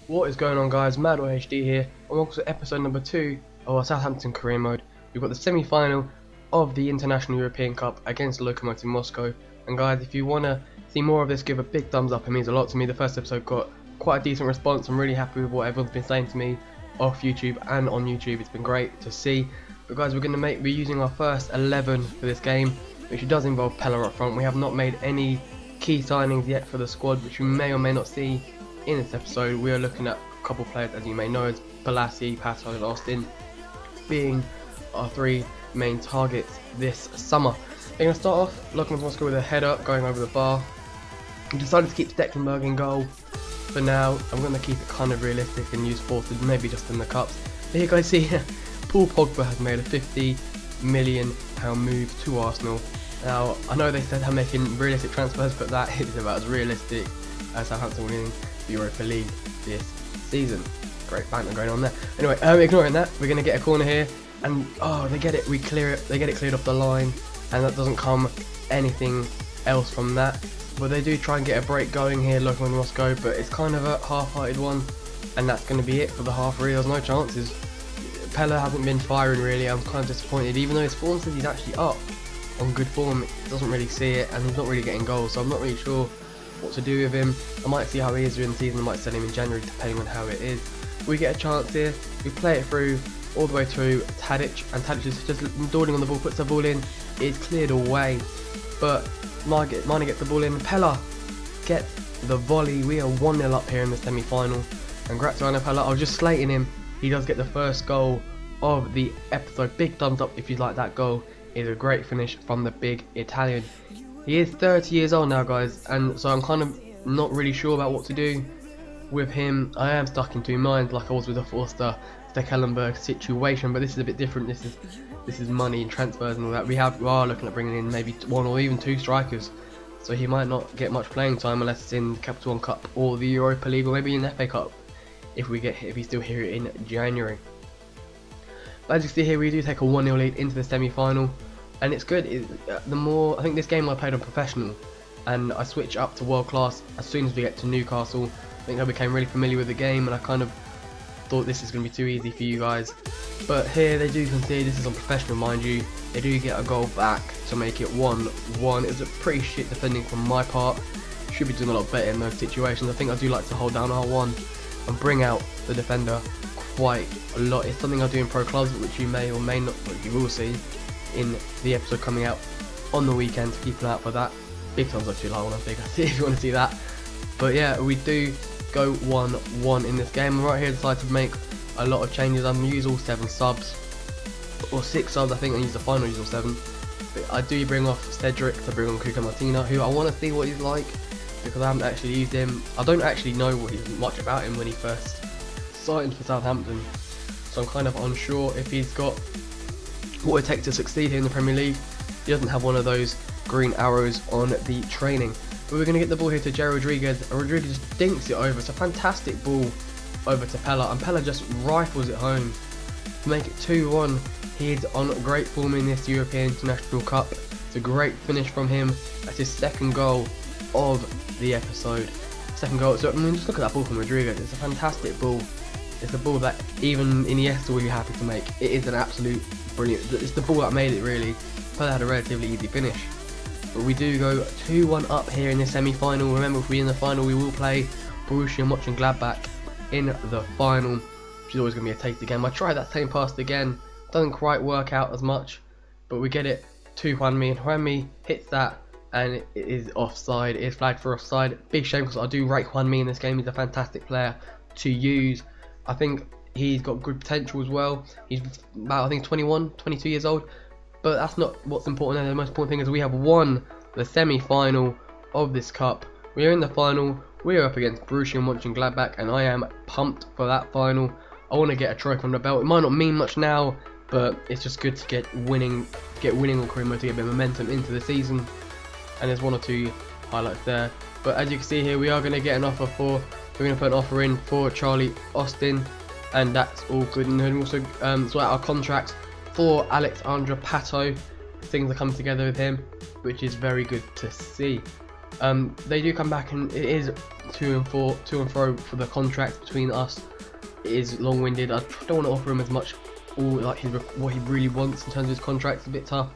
What is going on, guys? Mad HD here, and welcome to episode number 2 of our Southampton Career Mode. We've got the semi-final of the International European Cup against Lokomotiv Moscow. And guys, if you want to see more of this, give a big thumbs up. It means a lot to me. The first episode got quite a decent response. I'm really happy with what everyone's been saying to me off YouTube and on YouTube. It's been great to see. But guys, we're using our first 11 for this game, which does involve Pella up front. We have not made any key signings yet for the squad, which you may or may not see in this episode. We are looking at a couple of players, as you may know, as Balassi, Pato and Austin being our three main targets this summer. We're going to start off Lokomotiv Moscow with a header going over the bar. We decided to keep Stecklenburg in goal for now. I'm going to keep it kind of realistic and use forces, maybe just in the cups. But here guys, see Paul Pogba has made a £50 million move to Arsenal. Now, I know they said they're making realistic transfers, but that is about as realistic as Southampton winning the Europa League this season. Great banter going on there. Anyway, ignoring that, we're going to get a corner here, and they get it, we clear it, they get it cleared off the line, and that doesn't come anything else from that. But they do try and get a break going here, Lokomotiv Moscow, but it's kind of a half-hearted one, and that's going to be it for the half. Really, there's no chances. Pella hasn't been firing really. I'm kind of disappointed, even though his form says he's actually up on good form. It doesn't really see it, and he's not really getting goals, so I'm not really sure what to do with him. I might see how he is during the season. I might sell him in January, depending on how it is. We get a chance here, we play it through all the way to Tadic, and Tadic is just dawdling on the ball, puts the ball in, it's cleared away, but Mane gets the ball in. Pella gets the volley. We are 1-0 up here in the semi-final, and Graziano Pella, I was just slating him, he does get the first goal of the episode. Big thumbs up if you like that goal. It's a great finish from the big Italian. He is 30 years old now, guys, and so I'm kind of not really sure about what to do with him. I am stuck in two minds, like I was with the Forster Stecklenburg situation, but this is a bit different. This is money and transfers and all that. We are looking at bringing in maybe one or even two strikers, so he might not get much playing time unless it's in the Capital One Cup or the Europa League, or maybe in the FA Cup if he's still here in January. But as you see here, we do take a 1-0 lead into the semi-final. And it's good. I think this game I played on professional, and I switch up to world class as soon as we get to Newcastle. I think I became really familiar with the game, and I kind of thought this is going to be too easy for you guys. But here they do concede. This is on professional, mind you. They do get a goal back to make it 1-1. It was a pretty shit defending from my part. Should be doing a lot better in those situations. I think I do like to hold down R1 and bring out the defender quite a lot. It's something I do in pro clubs, which you may or may not, but you will see in the episode coming out on the weekend. Keep an eye out for that. Big thumbs up if you like, if you want to see that. But yeah, we do go 1-1 in this game. Right here I decided to make a lot of changes. I'm using all 7 subs, or 6 subs. I think I used the final use all 7. But I do bring off Cedric to bring on Cuca Martina, who I want to see what he's like, because I haven't actually used him. I don't actually know much about him when he first signed for Southampton, so I'm kind of unsure if he's got what it takes to succeed here in the Premier League. He doesn't have one of those green arrows on the training. But we're going to get the ball here to Jerry Rodriguez, and Rodriguez dinks it over. It's a fantastic ball over to Pella, and Pella just rifles it home to make it 2-1. He's on great form in this European International Cup. It's a great finish from him. That's his second goal of the episode. Second goal. So I mean, just look at that ball from Rodriguez. It's a fantastic ball. It's a ball that even Iniesta will be happy to make. It is an absolute brilliant. It's the ball that made it, really. Pella had a relatively easy finish. But we do go 2-1 up here in the semi-final. Remember, if we're in the final, we will play Borussia Mönchengladbach in the final, which is always going to be a tasty game. I tried that same pass again. Doesn't quite work out as much, but we get it to Juanmi, and Juanmi hits that, and it is offside. It is flagged for offside. Big shame, because I do rate Juanmi in this game. He's a fantastic player to use. I think he's got good potential as well. He's about, I think, 21, 22 years old. But that's not what's important. The most important thing is we have won the semi-final of this cup. We are in the final. We are up against Borussia Mönchengladbach, and I am pumped for that final. I want to get a trophy on the belt. It might not mean much now, but it's just good to get winning on Career Mode, to get a bit of momentum into the season. And there's 1 or 2 highlights there. But as you can see here, we are going to get an offer for. We're going to put an offer in for Charlie Austin, and that's all good. And then also sort out our contract for Alexandra Pato. Things are coming together with him, which is very good to see. They do come back, and it is to and fro for the contract between us. It is long-winded. I don't want to offer him as much, or like what he really wants in terms of his contract. It's a bit tough.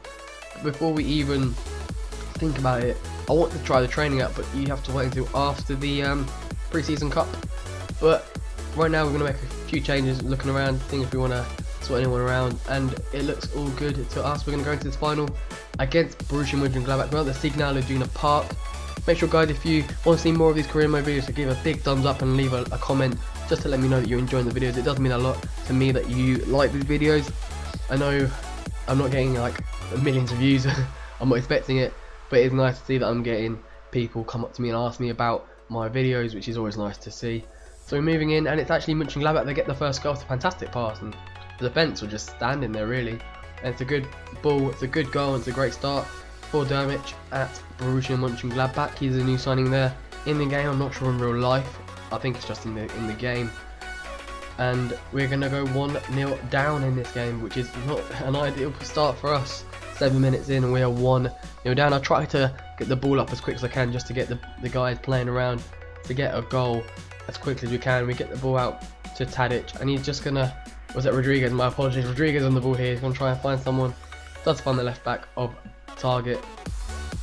Before we even think about it, I want to try the training out, but you have to wait until after the pre-season cup. But right now we're going to make a few changes, looking around, seeing if we want to sort anyone around, and it looks all good to us. We're going to go into this final against Borussia Mönchengladbach. We're at the Signal Iduna Park. Make sure, guys, if you want to see more of these career mode videos, to give a big thumbs up and leave a comment just to let me know that you're enjoying the videos. It does mean a lot to me that you like these videos. I know I'm not getting like millions of views. I'm not expecting it, but it's nice to see that I'm getting people come up to me and ask me about my videos, which is always nice to see. So we're moving in, and it's actually Mönchengladbach. They get the first goal. It's a fantastic pass, and the defence were just standing there really. And it's a good ball, it's a good goal, and it's a great start for Dermich at Borussia Mönchengladbach. He's a new signing there in the game. I'm not sure in real life. I think it's just in the game. And we're gonna go 1-0 down in this game, which is not an ideal start for us. 7 minutes in, and we are 1-0 down. I try to get the ball up as quick as I can, just to get the guys playing around to get a goal as quickly as we can. We get the ball out to Tadic, and he's just gonna, was it Rodriguez? My apologies, Rodriguez on the ball here. He's gonna try and find someone. Does find the left back of Target.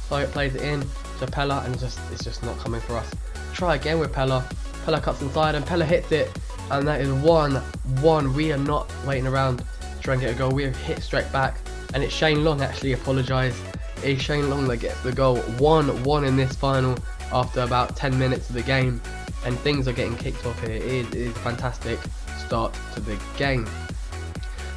Target plays it in to Pella, and it's just not coming for us. Try again with Pella. Pella cuts inside, and Pella hits it, and that is 1-1. We are not waiting around to try and get a goal. We have hit straight back, and it's Shane Long, actually apologise. It's Shane Long that gets the goal. 1-1 in this final after about 10 minutes of the game, and things are getting kicked off here. It is a fantastic start to the game.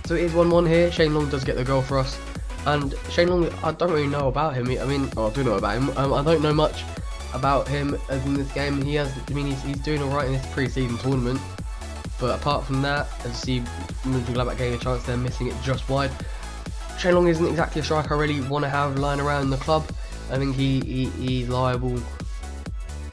So it is 1-1 here. Shane Long does get the goal for us, and Shane Long, I don't really know about him. I mean, I do know about him. I don't know much about him as in this game. He's doing alright in this pre-season tournament, but apart from that, as you see, Mönchengladbach getting a chance, they're missing it just wide. Shane Long isn't exactly a striker I really want to have lying around the club. I think he's liable.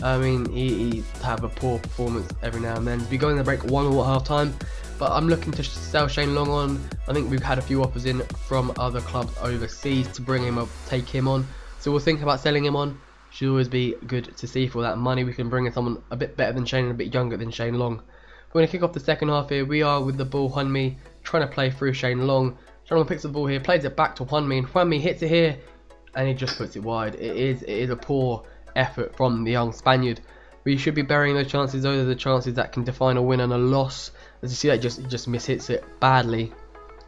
I mean, he have a poor performance every now and then. We go in the break 1-1 at half time, but I'm looking to sell Shane Long on. I think we've had a few offers in from other clubs overseas to bring him up, take him on. So we'll think about selling him on. Should always be good to see. For that money, we can bring in someone a bit better than Shane and a bit younger than Shane Long. We're going to kick off the second half here. We are with the ball, Hunmi, trying to play through Shane Long. Shane Long picks the ball here, plays it back to Hunmi, and Hunmi hits it here, and he just puts it wide. It is a poor effort from the young Spaniard. We should be burying those chances. Those are the chances that can define a win and a loss. As you see, that he just mishits it badly,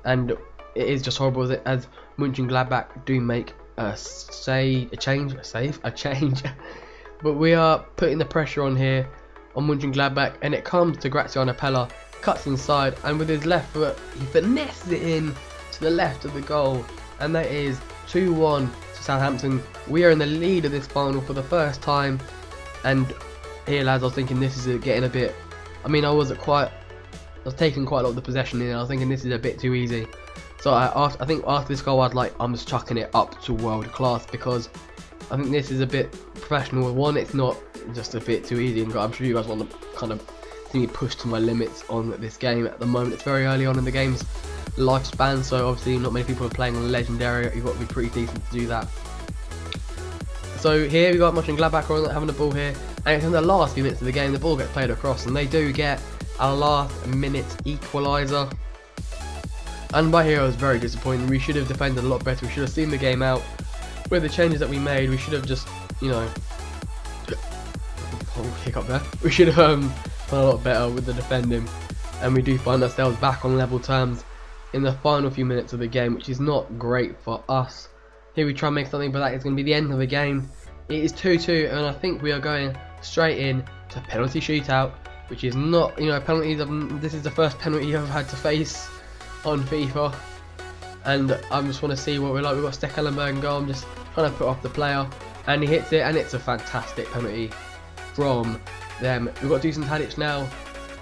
and it is just horrible as Mönchengladbach do make a change. But we are putting the pressure on here on Mönchengladbach, and it comes to Graziano Pella, cuts inside, and with his left foot he finesses it in to the left of the goal, and that is 2-1 to Southampton. We are in the lead of this final for the first time, and here, lads, I was thinking this is getting a bit, I mean, I was taking quite a lot of the possession in, and I was thinking this is a bit too easy. So I think after this goal, I'm just chucking it up to world class, because I think this is a bit professional. One, it's not just a bit too easy, and I'm sure you guys want to kind of see me push to my limits on this game at the moment. It's very early on in the game's lifespan, so obviously not many people are playing on Legendary. You've got to be pretty decent to do that. So here we got Mönchengladbach having the ball here, and it's in the last few minutes of the game. The ball gets played across, and they do get a last minute equaliser. And by here I was very disappointed. We should have defended a lot better. We should have seen the game out. With the changes that we made, we should have just, hiccup there. We should have done a lot better with the defending, and we do find ourselves back on level terms in the final few minutes of the game, which is not great for us. Here we try and make something, but that is going to be the end of the game. It is 2-2, and I think we are going straight in to penalty shootout, which is not, penalties. This is the first penalty I've had to face on FIFA, and I just want to see what we're like. We've got Stekelenburg and goal. I'm just trying to put off the player, and he hits it, and it's a fantastic penalty from them. We've got Dusan Tadic now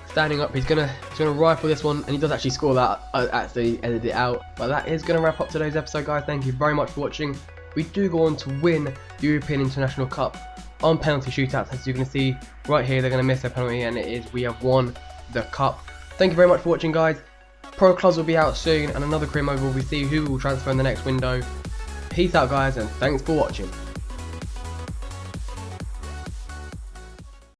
standing up. He's gonna rifle this one, and he does actually score that. I actually edited it out, but that is gonna wrap up today's episode, guys. Thank you very much for watching. We do go on to win the European International Cup on penalty shootouts. As you can see right here, they're gonna miss their penalty, and we have won the cup. Thank you very much for watching, guys. Pro clubs will be out soon, and another career mode will be see who will transfer in the next window. Peace out, guys, and thanks for watching.